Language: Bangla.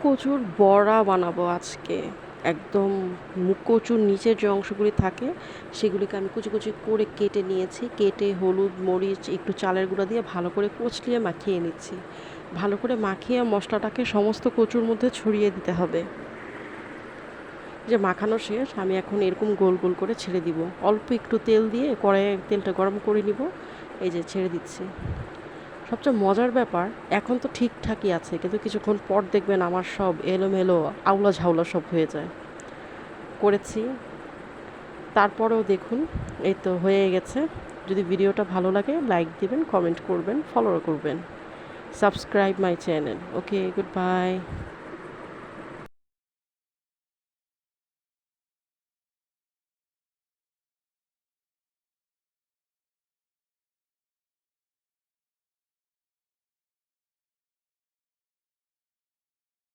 কচুর বড়া বানাবো আজকে। একদম কচুর নিচের যে অংশগুলি থাকে সেগুলিকে আমি কুচি কুচি করে কেটে নিয়েছি। কেটে হলুদ, মরিচ, একটু চালের গুঁড়া দিয়ে ভালো করে কচলিয়ে মাখিয়ে নিচ্ছি। ভালো করে মাখিয়ে মশলাটাকে সমস্ত কচুর মধ্যে ছড়িয়ে দিতে হবে। যে মাখানো শেষ, আমি এখন এরকম গোল গোল করে ছেড়ে দিব। অল্প একটু তেল দিয়ে কড়াইয়ে তেলটা গরম করে নিব। এই যে ছেড়ে দিচ্ছি। সবচেয়ে মজার ব্যাপার, এখন তো ঠিকঠাকই আছে, কিন্তু কিছুক্ষণ পর দেখবেন আমার সব এলোমেলো আউলা ঝাউলা সব হয়ে যায়। করেছি, তারপরেও দেখুন, এই তো হয়ে গেছে। যদি ভিডিওটা ভালো লাগে লাইক দিবেন, কমেন্ট করবেন, ফলো করবেন, subscribe my channel. Okay, good bye.